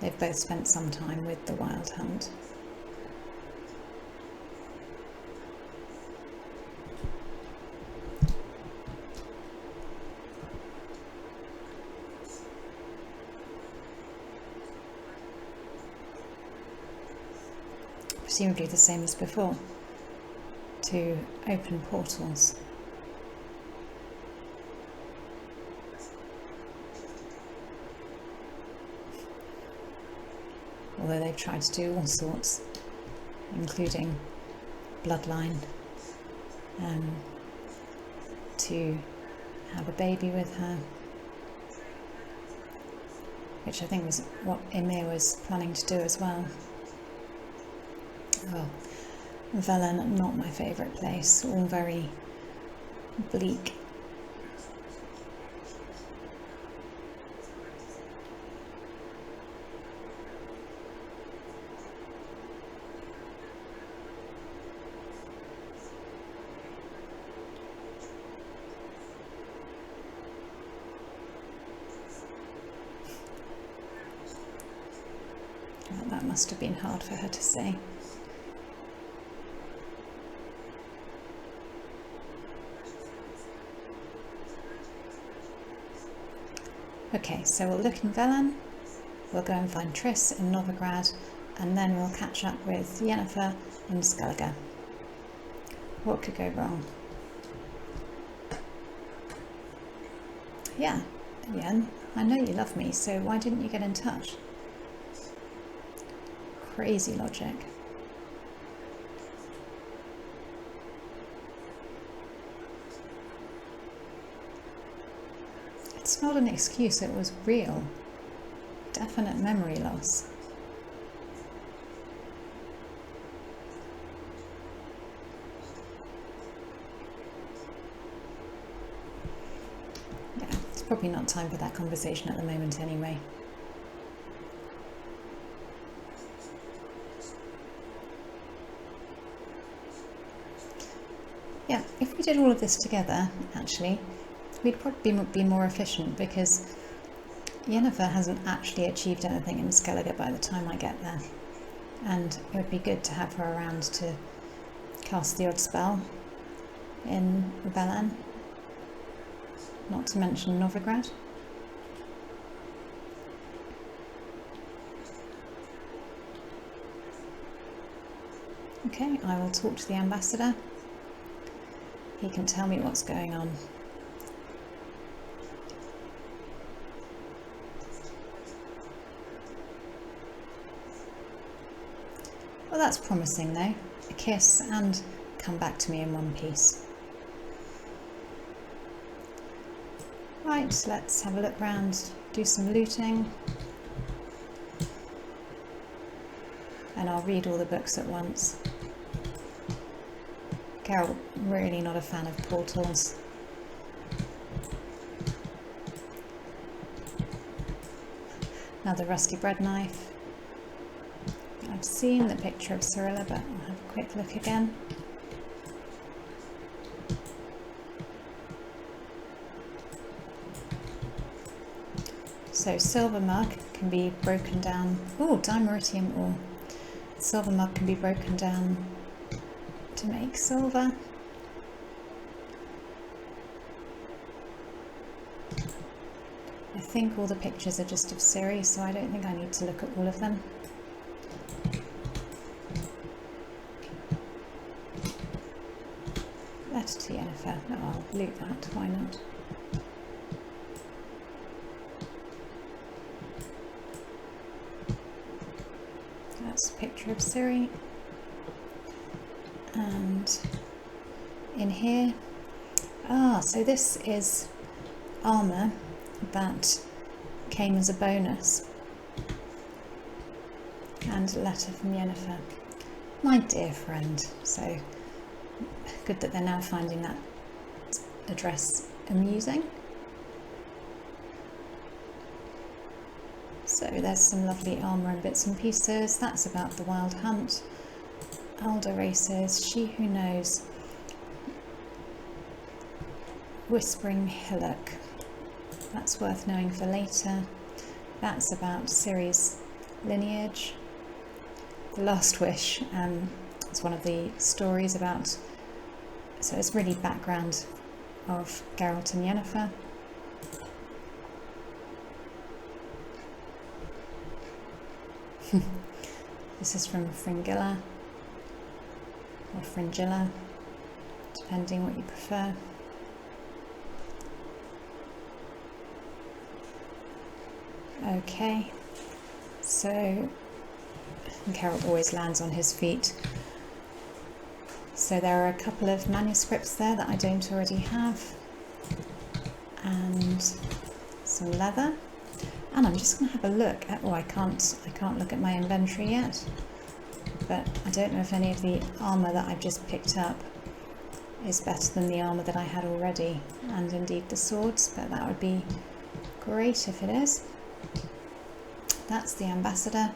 they've both spent some time with the Wild Hunt. Presumably the same as before, to open portals. Although they've tried to do all sorts, including bloodline, to have a baby with her, which I think was what Emhyr was planning to do as well. Oh, Velen, not my favourite place, all very bleak. Well, that must have been hard for her to say. Okay, so we'll look in Velen, we'll go and find Triss in Novigrad, and then we'll catch up with Yennefer in Skellige. What could go wrong? Yeah, Yen, I know you love me, so why didn't you get in touch? Crazy logic. It's not an excuse, it was real. Definite memory loss. Yeah, it's probably not time for that conversation at the moment anyway. Yeah, if we did all of this together, actually, we'd probably be more efficient because Yennefer hasn't actually achieved anything in Skellige by the time I get there. And it would be good to have her around to cast the odd spell in Velen, not to mention Novigrad. Okay, I will talk to the ambassador he can tell me what's going on. Well, that's promising though. A kiss and come back to me in one piece. Right, let's have a look round, do some looting. And I'll read all the books at once. Geralt, really not a fan of portals. Another rusty bread knife. I've seen the picture of Cirilla, but I'll have a quick look again. So silver mug can be broken down. Oh, dimeritium ore. Silver mug can be broken down to make silver. I think all the pictures are just of Ciri, so I don't think I need to look at all of them. Letter to Yennefer. No, I'll loot that, why not? That's a picture of Ciri. And in here, so this is armour that came as a bonus. And a letter from Yennefer. My dear friend. So good that they're now finding that address amusing. So there's some lovely armour and bits and pieces. That's about the Wild Hunt. Alder races, She Who Knows. Whispering Hillock. That's worth knowing for later. That's about Ciri's lineage. The Last Wish. It's one of the stories about, so it's really background of Geralt and Yennefer. This is from Fringilla, or Fringilla, depending what you prefer. Okay, so Geralt always lands on his feet. So there are a couple of manuscripts there that I don't already have, and some leather. And I'm just going to have a look at, I can't look at my inventory yet, but I don't know if any of the armour that I've just picked up is better than the armour that I had already, and indeed the swords, but that would be great if it is. That's the ambassador.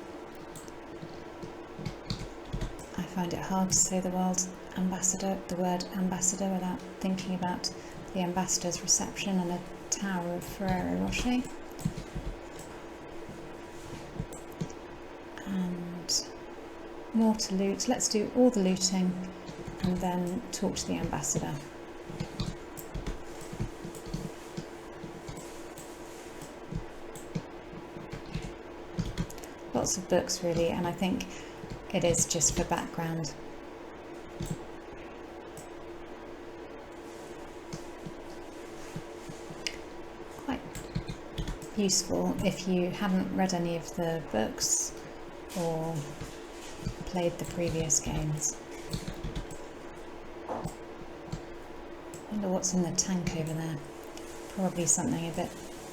I find it hard to say the word ambassador without thinking about the ambassador's reception and a tower of Ferrero Rocher. And more to loot. Let's do all the looting and then talk to the ambassador. Lots of books really, and I think it is just for background. Quite useful if you haven't read any of the books or played the previous games. I wonder what's in the tank over there. Probably something a bit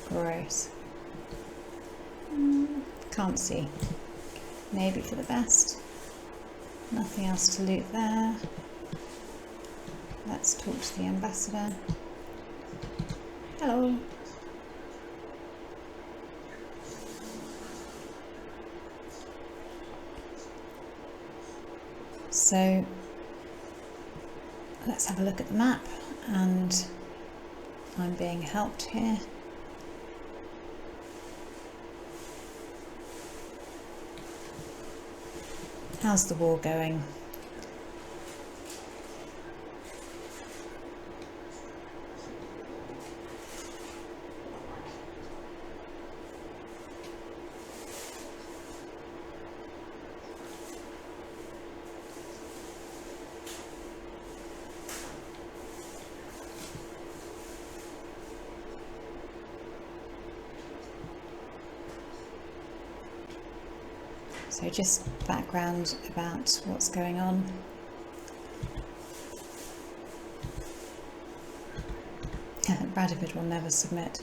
gross. Can't see. Maybe for the best. Nothing else to loot there. Let's talk to the ambassador. Hello. So let's have a look at the map, and I'm being helped here. How's the war going? So just background about what's going on. Radovid will never submit.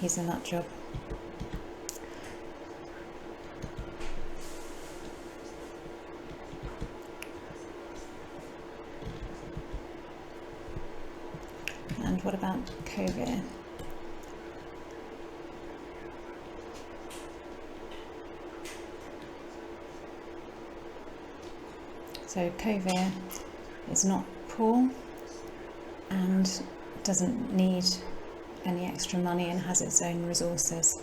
He's a nut job. And what about Kovir? So Kovir is not poor and doesn't need any extra money and has its own resources.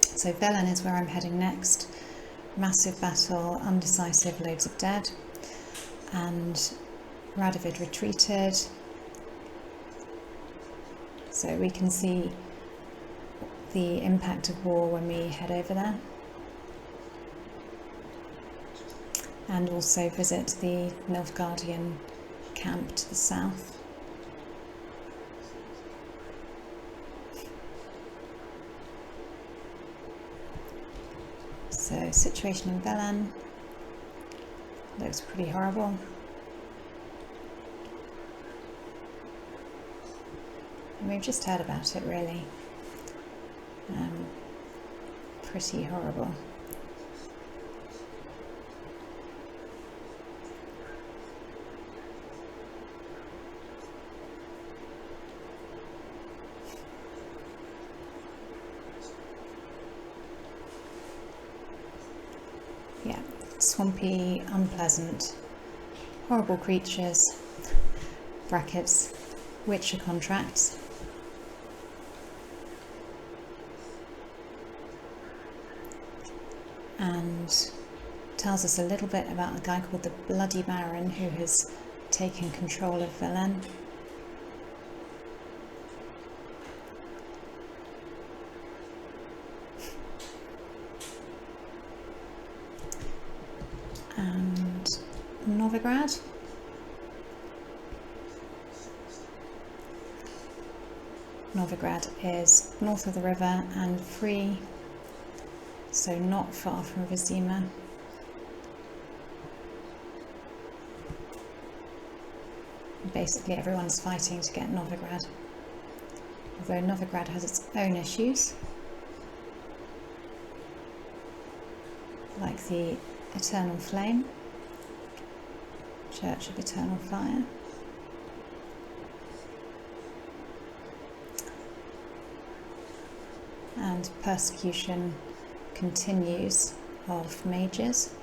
So Velen is where I'm heading next. Massive battle, undecisive, loads of dead. And Radovid retreated. So we can see the impact of war when we head over there. And also visit the Nilfgaardian camp to the south. So situation in Velen looks pretty horrible. And we've just heard about it really. Pretty horrible. Yeah, swampy, unpleasant, horrible creatures, brackets, Witcher contracts. And tells us a little bit about a guy called the Bloody Baron who has taken control of Velen. And Novigrad. Novigrad is north of the river and free, so not far from Vizima. Basically everyone's fighting to get Novigrad, although Novigrad has its own issues, like the Eternal Flame, Church of Eternal Fire. And persecution continues of mages.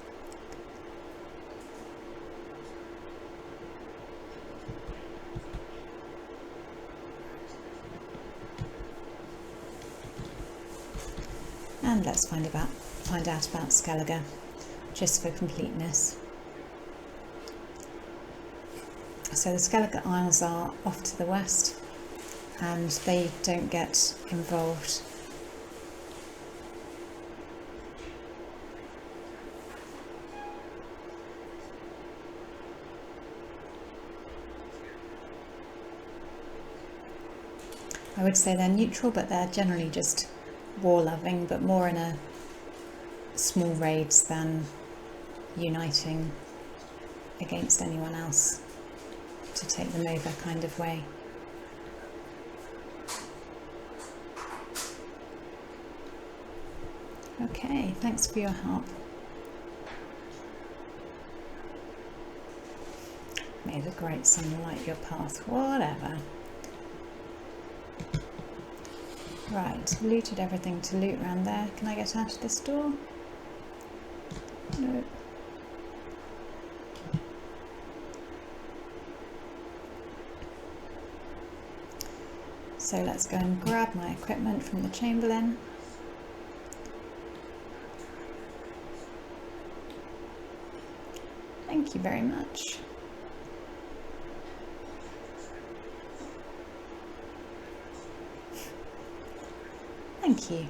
And let's find out about Scavenger, just for completeness. So the Scavenger Isles are off to the west, and they don't get involved I would say they're neutral, but they're generally just war-loving, but more in a small raids than uniting against anyone else to take them over kind of way. Okay, thanks for your help. May the great sun light your path, whatever. Right, looted everything to loot around there. Can I get out of this door? No. So let's go and grab my equipment from the Chamberlain. Thank you very much. Thank you.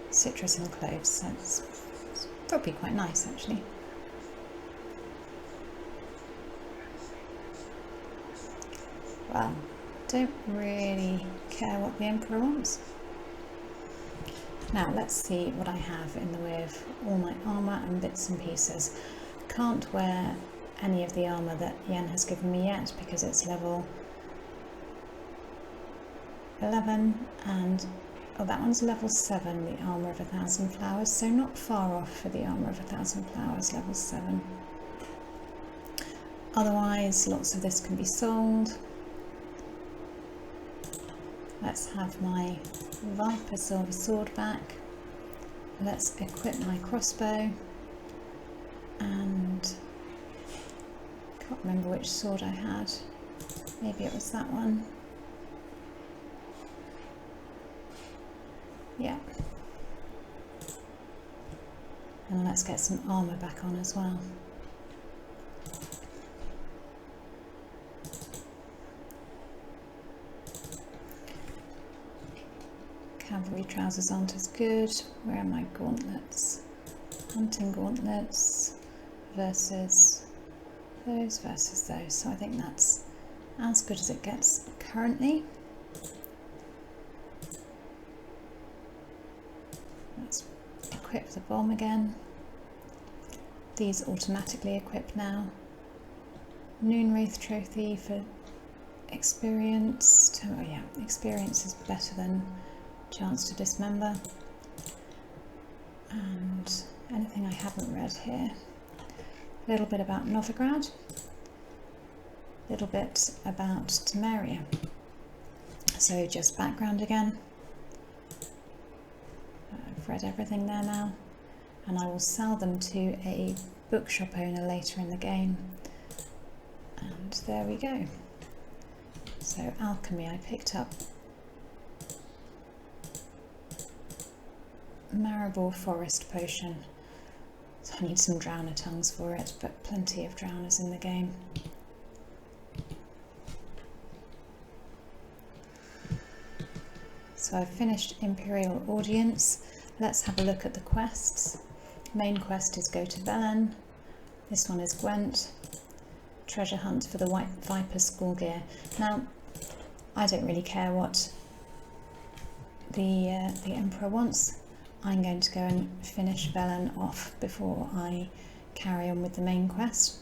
Citrus and cloves. That's probably quite nice, actually. Well, don't really care what the Emperor wants. Now let's see what I have in the way of all my armour and bits and pieces. Can't wear any of the armour that Yen has given me yet because it's level 11 and oh, that one's level 7, the armour of 1,000 flowers, so not far off for the armour of 1,000 flowers, level 7. Otherwise, lots of this can be sold. Let's have my Viper silver sword back. Let's equip my crossbow, and can't remember which sword I had. Maybe it was that one. Yeah. And let's get some armour back on as well. Cavalry trousers aren't as good. Where are my gauntlets? Hunting gauntlets versus those. So I think that's as good as it gets currently. Let's equip the bomb again. These automatically equip now. Noonwraith trophy for experience. Oh yeah, experience is better than chance to dismember. And anything I haven't read here. A little bit about Novigrad. A little bit about Temeria. So just background again. I've read everything there now, and I will sell them to a bookshop owner later in the game. And there we go. So alchemy, I picked up Maribor Forest Potion. So I need some Drowner tongues for it, but plenty of Drowners in the game. So I've finished Imperial Audience. Let's have a look at the quests. Main quest is go to Belen. This one is Gwent. Treasure hunt for the White Viper school gear. Now, I don't really care what the Emperor wants. I'm going to go and finish Belen off before I carry on with the main quest.